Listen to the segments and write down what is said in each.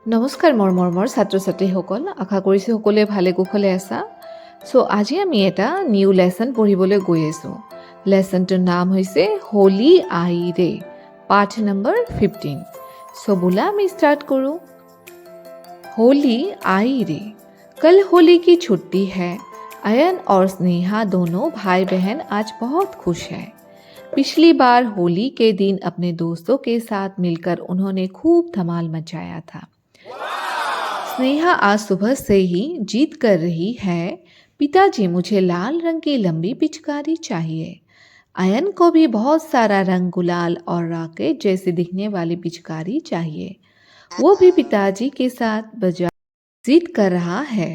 নমস্কাৰ মোৰ মৰমৰ ছাত্ৰ ছাত্ৰীসকল, আশা কৰিছোঁ সকলোৱে ভালে কুশলে আছা। আজি আমি এটা নিউ লেচন পঢ়িবলৈ গৈ আছোঁ। লেচনটোৰ নাম হৈছে হোলি আহি ৰে, পাঠ নম্বৰ 15। বোলা আমি ষ্টাৰ্ট কৰোঁ। होली आई रे, कल होली की छुट्टी है। अयन और स्नेहा दोनों भाई बहन आज बहुत खुश हैं। पिछली बार होली के दिन अपने दोस्तों के साथ मिलकर उन्होंने खूब धमाल मचाया था। स्नेहा आज सुबह से ही जिद कर रही है, पिताजी मुझे लाल रंग की लंबी पिचकारी चाहिए। अयन को भी बहुत सारा रंग, गुलाल और रॉकेट जैसे दिखने वाली पिचकारी चाहिए। वो भी पिताजी के साथ बाजार जिद कर रहा है।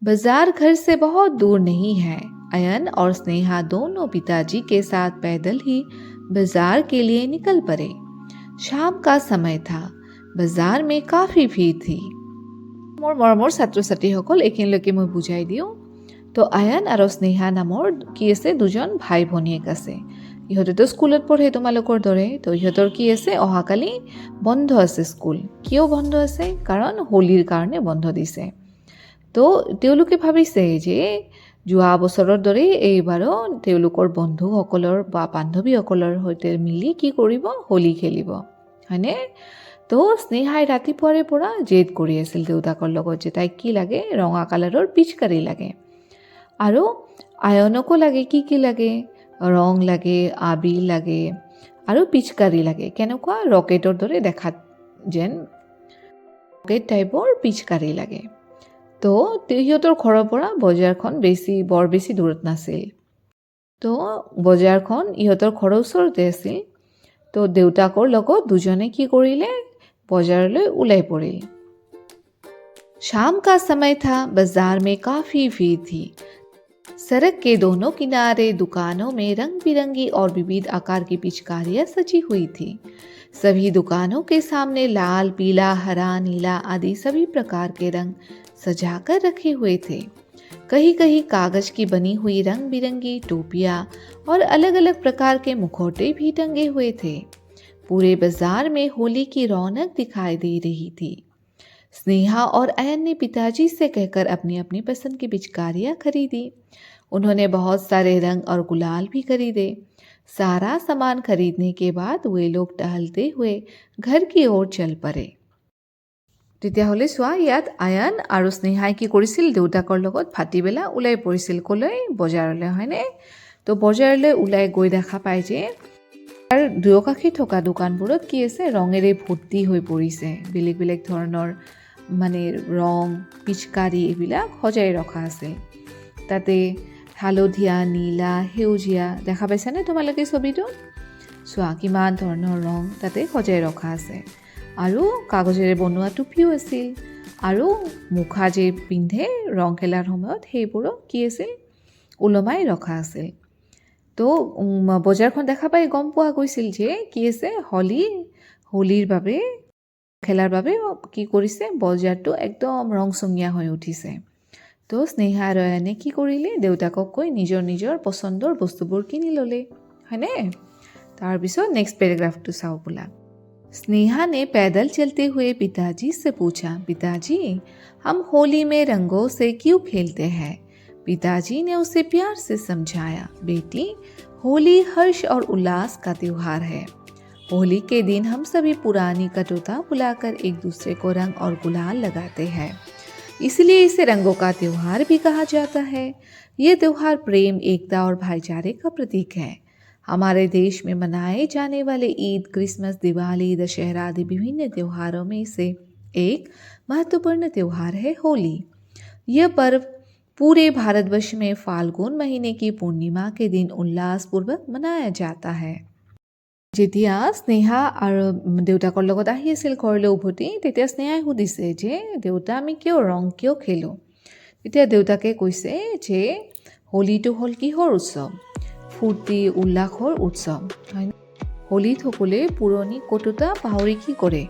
बाजार घर से बहुत दूर नहीं है। अयन और स्नेहा दोनों पिताजी के साथ पैदल ही बाजार के लिए निकल पड़े। शाम का समय था। बाजार में काफ़ी भीड़ थी। মোৰ মৰমৰ ছাত্ৰ ছাত্ৰীসকল, এইখিনিলৈকে মই বুজাই দিওঁ। আয়ান আৰু স্নেহা নামৰ কি আছে, দুজন ভাই ভনীয়েক আছে। ইহঁতেতো স্কুলত পঢ়ে তোমালোকৰ দৰে। ইহঁতৰ কি আছে, অহাকালি বন্ধ আছে স্কুল। কিয় বন্ধ আছে? কাৰণ হোলীৰ কাৰণে বন্ধ দিছে। তেওঁলোকে ভাবিছে যে যোৱা বছৰৰ দৰে এইবাৰো তেওঁলোকৰ বন্ধুসকলৰ বা বান্ধৱীসকলৰ সৈতে মিলি কি কৰিব, হোলী খেলিব, হয়নে? স্নেহাই ৰাতিপুৱাৰে পৰা জেদ কৰি আছিল দেউতাকৰ লগত যে তাইক কি লাগে, ৰঙা কালাৰৰ পিচকাৰি লাগে। আৰু আয়নকো লাগে কি লাগে, ৰং লাগে, আবিৰ লাগে আৰু পিচকাৰি লাগে। কেনেকুৱা, ৰকেটৰ দৰে দেখাত যেন ৰকেট টাইপৰ পিচকাৰি লাগে। সিহঁতৰ ঘৰৰ পৰা বজাৰখন বৰ বেছি দূৰত নাছিল। বজাৰখন ইহঁতৰ ঘৰৰ ওচৰতে আছিল। দেউতাকৰ লগত দুজনে কি কৰিলে, बाजारले उलाई पड़े। शाम का समय था। बाजार में काफी भीड़ थी। सड़क के दोनों किनारे दुकानों में रंग बिरंगी और विविध आकार की पिचकारियां सजी हुई थी। सभी दुकानों के सामने लाल, पीला, हरा, नीला आदि सभी प्रकार के रंग सजाकर रखे हुए थे। कहीं कहीं कागज की बनी हुई रंग बिरंगी टोपियां और अलग अलग प्रकार के मुखौटे भी टंगे हुए थे। पूरे बाजार में होली की रौनक दिखाई दे रही थी। स्नेहा और अयन ने पिताजी से कहकर अपनी अपनी पसंद की पिचकारियां खरीदी। उन्होंने बहुत सारे रंग और गुलाल भी खरीदे। सारा सामान खरीदने के बाद वे लोग टहलते हुए घर की ओर चल पड़े। তেতিয়াহ'লে চোৱা, ইয়াত আয়ান আৰু স্নেহাই কি কৰিছিল, দেউতাকৰ লগত ভাটিবেলা ওলাই পৰিছিল। ক'লৈ? বজাৰলৈ, হয়নে? বজাৰলৈ ওলাই গৈ দেখা পায় যে আৰু দুয়োকাষে থকা দোকানবোৰত কি আছে, ৰঙেৰে ভৰ্তি হৈ পৰিছে। বেলেগ বেলেগ ধৰণৰ ৰং, পিচকাৰি এইবিলাক সজাই ৰখা আছে। তাতে হালধীয়া, নীলা, সেউজীয়া দেখা পাইছানে তোমালোকে ছবিটো? চোৱা কিমান ধৰণৰ ৰং তাতে সজাই ৰখা আছে। আৰু কাগজেৰে বনোৱা টুপিও আছিল। আৰু মুখা যে পিন্ধে ৰং খেলাৰ সময়ত, সেইবোৰো কি আছিল, ওলমাই ৰখা আছিল। বজাৰখন দেখা পাই গম পোৱা গৈছিল যে কি আছে, হোলীৰ বাবে, খেলাৰ বাবে কি কৰিছে, বজাৰটো একদম ৰংচঙীয়া হৈ উঠিছে। স্নেহা আৰু আয়ানে কি কৰিলে, দেউতাকক কৈ নিজৰ নিজৰ পচন্দৰ বস্তুবোৰ কিনি ল'লে, হয়নে? তাৰপিছত নেক্সট পেৰাগ্ৰাফটো চাওঁ বোলা। स्नेहा ने पैदल चलते हुए पिताजी से पूछा, पिताजी हम होली में रंगों से क्यों खेलते हैं? पिताजी ने उसे प्यार से समझाया, बेटी होली हर्ष और उल्लास का त्योहार है। होली के दिन हम सभी पुरानी कटुता भुलाकर एक दूसरे को रंग और गुलाल लगाते हैं, इसलिए इसे रंगों का त्योहार भी कहा जाता है। ये त्योहार प्रेम, एकता और भाईचारे का प्रतीक है। हमारे देश में मनाए जाने वाले ईद, क्रिसमस, दिवाली, दशहरा आदि विभिन्न त्योहारों में से एक महत्वपूर्ण त्योहार है होली। यह पर्व पूरे भारतवर्ष में फाल्गुन महीने की पूर्णिमा के दिन उल्लासपूर्वक मनाया जाता है। যেতিয়া স্নেহা আৰু দেউতাকৰ লগত আহি আছিল ঘৰলৈ উভতি, তেতিয়া স্নেহাই সুধিছে যে দেউতা, আমি ৰং কিয় খেলোঁ? তেতিয়া দেউতাকে কৈছে যে হোলীটো হ'ল কিহৰ উৎসৱ? ফূৰ্তি উল্লাসৰ উৎসৱ, হয়। হোলীত সকলোৱে পুৰণি কটুতা পাহৰি কি কৰে,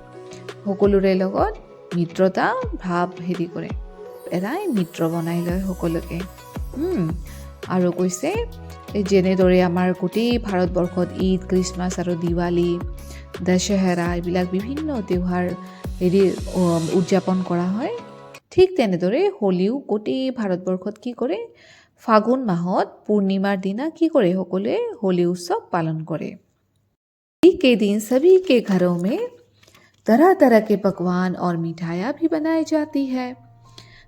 সকলোৰে লগত মিত্ৰতা ভাৱ কৰে, এৰাই মিত্ৰ বনাই লয় সকলোকে। আৰু কৈছে যেনেদৰে আমাৰ গোটেই ভাৰতবৰ্ষত ঈদ, খ্ৰীষ্টমাছ আৰু দিৱালী দশহেৰা এইবিলাক বিভিন্ন তিউহাৰ উদযাপন কৰা হয়। ঠিক তেনেদৰে হোলীও গোটেই ভাৰতবৰ্ষত কি কৰে, ফাগুন মাহত পূৰ্ণিমাৰ দিনা কি কৰে, সকলোৱে হোলী উৎসৱ পালন কৰে। होली के दिन सभी के घरों में तरह तरह के पकवान और मिठाइयाँ भी बनाई जाती है।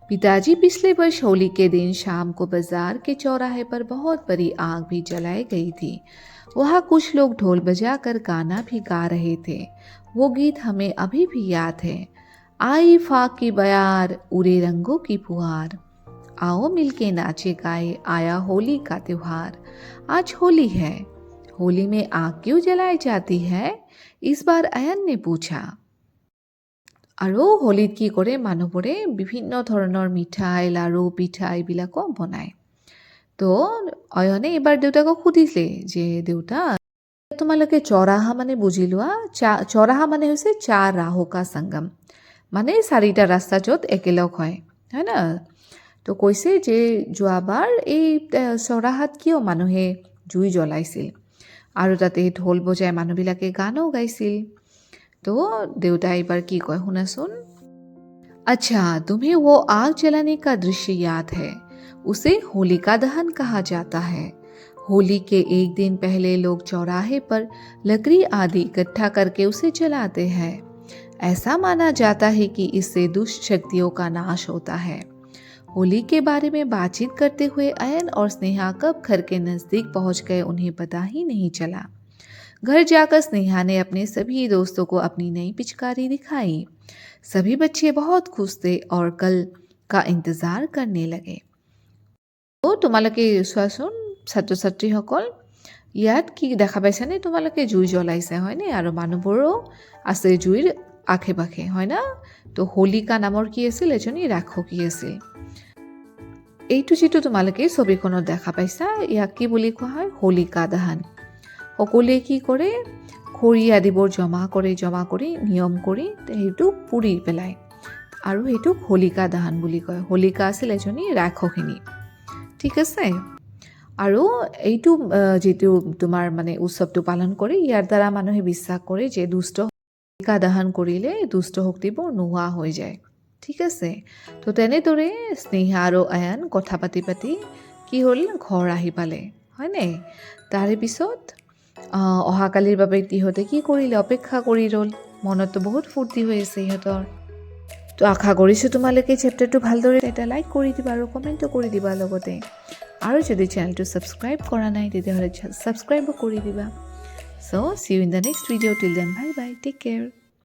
पिताजी पिछले वर्ष होली के दिन शाम को बाजार के चौराहे पर बहुत बड़ी आग भी जलाई गई थी। वहाँ कुछ लोग ढोल बजाकर गाना भी गा रहे थे। वो गीत हमें अभी भी याद है। आई फाक की बयार, उड़े रंगों की फुहार, आओ मिलके नाचे गाए, आया होली का त्योहार। आज होली है, होली में आग क्यों जलाई जाती है, इस बार अयन ने पूछा। আৰু হোলীত কি কৰে, মানুহবোৰে বিভিন্ন ধৰণৰ মিঠাই, লাড়ু, পিঠা এইবিলাকো বনায়। তো অয়নে এইবাৰ দেউতাকক সুধিলে যে দেউতা, তোমালোকে চৌৰাহা মানে বুজি লোৱা, চৌৰাহা মানে হৈছে চাৰ ৰাহু কা সংগম, মানে চাৰিটা ৰাস্তা য'ত একেলগ হয়, হয় না? তো কৈছে যে যোৱাবাৰ এই চৌৰাহাত কিয় মানুহে জুই জ্বলাইছিল আৰু তাতে ঢোল বজাই মানুহবিলাকে গানো গাইছিল। तो देवता एक बार की कहे, हुना सुन। अच्छा, तुम्हें वो आग जलाने का दृश्य याद है? उसे होलिका दहन कहा जाता है। होली के एक दिन पहले लोग चौराहे पर लकड़ी आदि इकट्ठा करके उसे जलाते हैं। ऐसा माना जाता है कि इससे दुष्ट शक्तियों का नाश होता है। होली के बारे में बातचीत करते हुए अयन और स्नेहा कब घर के नज़दीक पहुंच गए उन्हें पता ही नहीं चला। घर जाकर स्नेहा ने अपने सभी दोस्तों को अपनी नई पिचकारी दिखाई। सभी बच्चे बहुत खुश थे और कल का इंतजार करने लगे। तो তোমালোকে চোৱাচোন ছাত্ৰ ছাত্ৰীসকল, ইয়াত কি দেখা পাইছানে? তোমালোকে জুই জ্বলাইছে হয়নে? আৰু মানুহবোৰো আছে জুইৰ আশে পাশে, হয় না? তো হোলিকা নামৰ কি আছিল, এজনী ৰাক্ষসী আছিল। এইটো যিটো তোমালোকে ছবিখনত দেখা পাইছা, ইয়াক কি বুলি কোৱা হয়? হোলিকা দহন। সকলোৱে কি কৰে, খৰি আদিবোৰ জমা কৰি নিয়ম কৰি সেইটো পুৰি পেলায় আৰু সেইটোক হোলিকা দহন বুলি কয়। হোলিকা আছিল এজনী ৰাক্ষসিনী, ঠিক আছে? আৰু এইটো যিটো তোমাৰ মানে উৎসৱটো পালন কৰি, ইয়াৰ দ্বাৰা মানুহে বিশ্বাস কৰে যে দুষ্ট হোলিকা দহন কৰিলে দুষ্ট শক্তিবোৰ নোহোৱা হৈ যায়, ঠিক আছে? তো তেনেদৰে স্নেহা আৰু আয়ান কথা পাতি কি হ'ল, ঘৰ আহি পালে, হয়নে? তাৰে পিছত অহাকালিৰ বাবে ইহঁতে কি কৰিলে, অপেক্ষা কৰি ৰ'ল। মনততো বহুত ফূৰ্তি হৈ আছে ইহঁতৰ। তো আশা কৰিছোঁ তোমালোকে চেপ্টাৰটো ভালদৰে এটা লাইক কৰি দিবা আৰু কমেণ্টো কৰি দিবা লগতে। আৰু যদি চেনেলটো ছাবস্ক্ৰাইব কৰা নাই তেতিয়াহ'লে ছাবস্ক্ৰাইবো কৰি দিবা। So' see you in the next video'. Till then bye bye, take care.